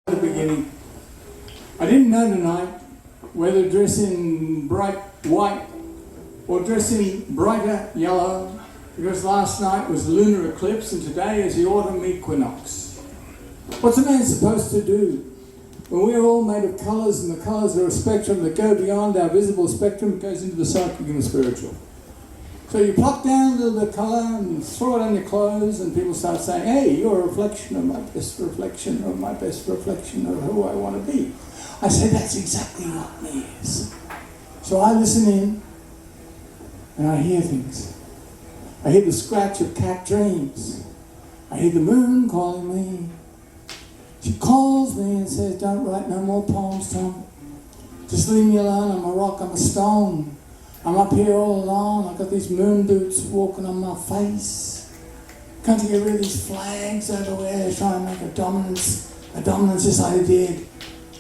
At the beginning, I didn't know tonight whether dress in bright white or dress in brighter yellow, because last night was the lunar eclipse and today is the autumn equinox. What's a man supposed to do when we're all made of colours, and the colours are a spectrum that go beyond our visible spectrum? It goes into the psychic and the spiritual. So you pluck down a little bit of colour and throw it on your clothes, and people start saying, hey, you're a reflection of my best reflection of my best reflection of who I want to be. I say, that's exactly what me is. So I listen in and I hear things. I hear the scratch of cat dreams. I hear the moon calling me. She calls me and says, don't write no more poems, Tom. Just leave me alone. I'm a rock, I'm a stone. I'm up here all alone, I've got these moon boots walking on my face. Can't you get rid of these flags everywhere trying to make a dominance just like they did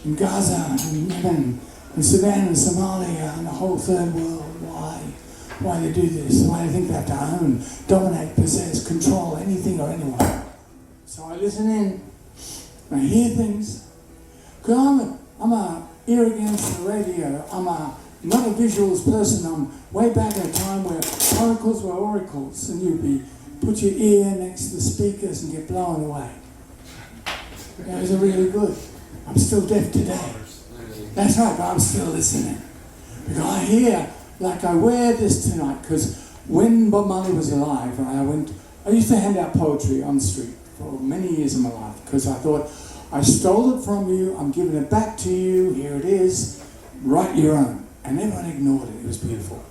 in Gaza and Yemen and Sudan and Somalia and the whole third world? Why they do this? Why they think they have to own, dominate, possess, control anything or anyone? So I listen in, I hear things. Because I'm a ear against the radio, not a visuals person. I'm way back in a time where oracles were oracles, and you'd put your ear next to the speakers and get blown away. That was really good. I'm still deaf today. That's right, but I'm still listening. Because I hear, like I wear this tonight, because when Bob Marley was alive, I used to hand out poetry on the street for many years of my life, because I thought, I stole it from you, I'm giving it back to you, here it is, write your own. And everyone ignored it. It was beautiful.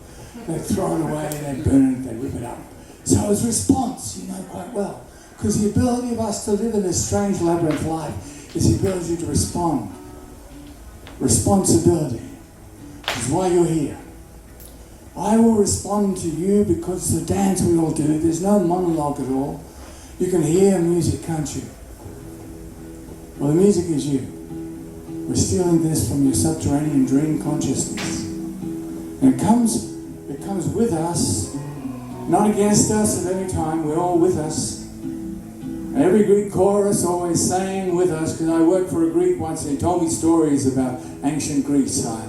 They'd throw it away, they'd burn it, they'd rip it up. So it was response, you know quite well. Because the ability of us to live in this strange labyrinth life is the ability to respond. Responsibility is why you're here. I will respond to you because it's a dance we all do. There's no monologue at all. You can hear music, can't you? Well, the music is you. We're stealing this from your subterranean dream consciousness. And it comes with us, not against us at any time. We're all with us. And every Greek chorus always sang with us, because I worked for a Greek once and he told me stories about ancient Greece. I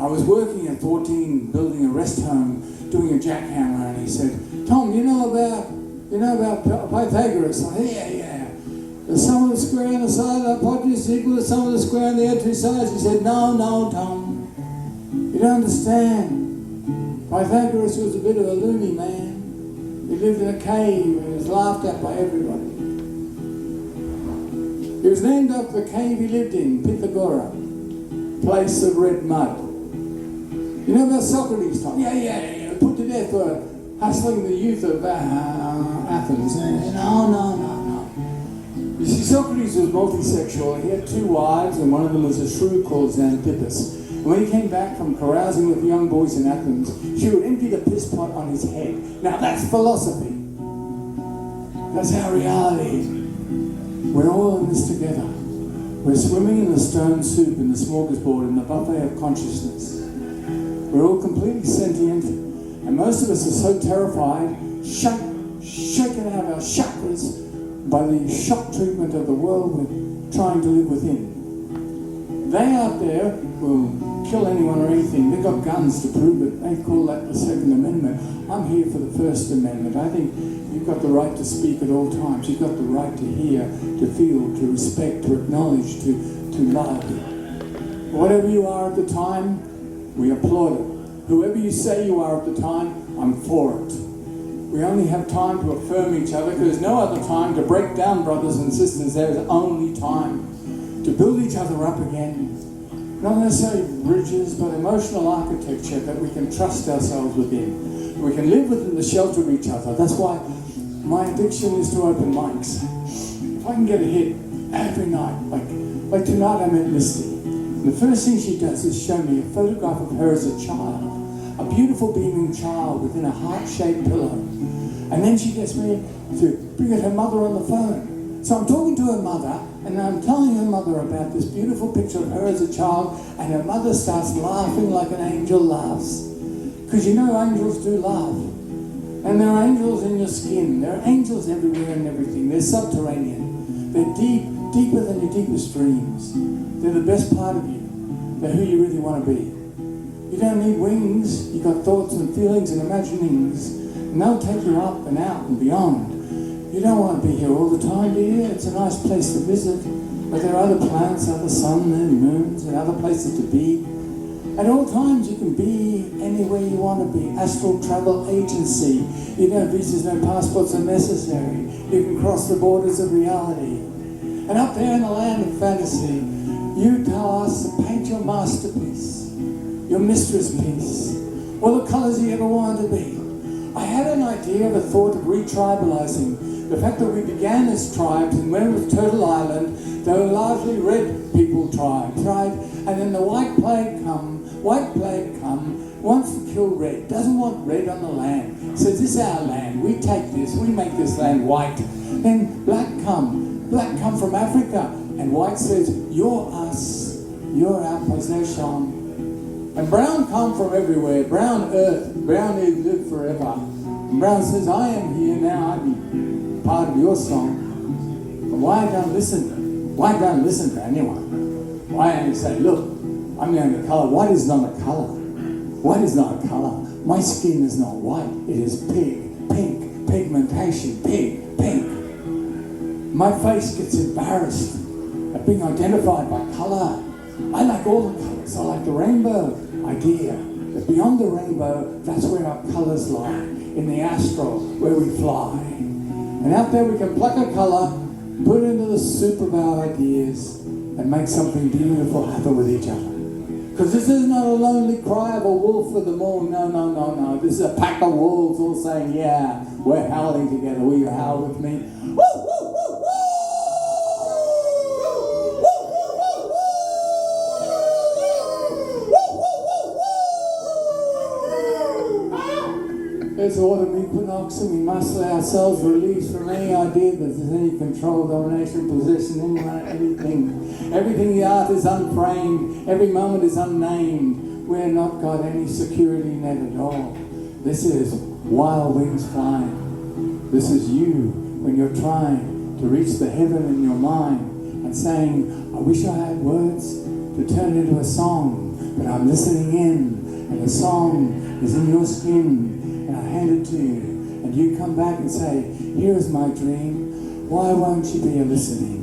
was working at 14 building a rest home, doing a jackhammer, and he said, Tom, you know about Pythagoras? I said, yeah. The sum of the square on the side of the hypotenuse is equal to the sum of the square on the other two sides. He said, no, Tom. You don't understand. Pythagoras was a bit of a loony man. He lived in a cave and he was laughed at by everybody. He was named after the cave he lived in, Pythagora, place of red mud. You know about Socrates, Tom? Yeah. Put to death for hustling the youth of Athens. No. You see, Socrates was multisexual. He had 2 wives, and one of them was a shrew called Xanthippus. And when he came back from carousing with young boys in Athens, she would empty the piss pot on his head. Now that's philosophy. That's our reality. We're all in this together. We're swimming in the stone soup, in the smorgasbord, in the buffet of consciousness. We're all completely sentient, and most of us are so terrified, shaken out of our chakras, by the shock treatment of the world we're trying to live within. They out there will kill anyone or anything. They've got guns to prove it. They call that the Second Amendment. I'm here for the First Amendment. I think you've got the right to speak at all times. You've got the right to hear, to feel, to respect, to acknowledge, to love. Whatever you are at the time, we applaud it. Whoever you say you are at the time, I'm for it. We only have time to affirm each other, because there's no other time to break down, brothers and sisters. There is only time to build each other up again. Not necessarily bridges, but emotional architecture that we can trust ourselves within. We can live within the shelter of each other. That's why my addiction is to open mics. If I can get a hit every night, like tonight I met Misty. And the first thing she does is show me a photograph of her as a child. A beautiful beaming child within a heart-shaped pillow. And then she gets me to bring her mother on the phone. So I'm talking to her mother, and I'm telling her mother about this beautiful picture of her as a child, and her mother starts laughing like an angel laughs. Because you know angels do laugh. And there are angels in your skin. There are angels everywhere and everything. They're subterranean. They're deep deeper than your deepest dreams. They're the best part of you. They're who you really want to be. You don't need wings. You've got thoughts and feelings and imaginings, and they'll take you up and out and beyond. You don't want to be here all the time, do you? It's a nice place to visit, but there are other planets, other sun and moons, and other places to be. At all times you can be anywhere you want to be. Astral travel agency. You know, visas, no passports are necessary. You can cross the borders of reality. And up there in the land of fantasy, you tell us to paint your masterpiece, your mistress piece, all the colours you ever wanted to be. I had an idea of a thought of retribalizing. The fact that we began as tribes and went with Turtle Island, they were largely red people tribes, right? And then the white plague come, wants to kill red, doesn't want red on the land. Says, this is our land, we take this, we make this land white. Then black come from Africa, and white says, you're us, you're our possession. And brown come from everywhere, brown earth, brown is live forever. And brown says, I am here now, I'm part of your song. But why don't listen? Why don't listen to anyone? Why don't you say, look, I'm the only colour. White is not a colour. White is not a colour. My skin is not white. It is pink, pigmentation, pink. My face gets embarrassed at being identified by colour. I like all the colours. I like the rainbow idea. But beyond the rainbow, that's where our colours lie. In the astral, where we fly. And out there we can pluck a colour, put it into the soup of our ideas, and make something beautiful happen with each other. Because this is not a lonely cry of a wolf for the moon. No. This is a pack of wolves all saying, yeah, we're howling together. Will you howl with me? Woo, woo, woo, woo! It's autumn equinox, and we must let ourselves release from any idea that there's any control, domination, possession, anything. Everything the art is unframed, every moment is unnamed. We're not got any security net at all. This is wild wings flying. This is you when you're trying to reach the heaven in your mind and saying, I wish I had words to turn into a song, but I'm listening in, and the song is in your skin. And I hand it to you, and you come back and say, here is my dream, why won't you be a listening?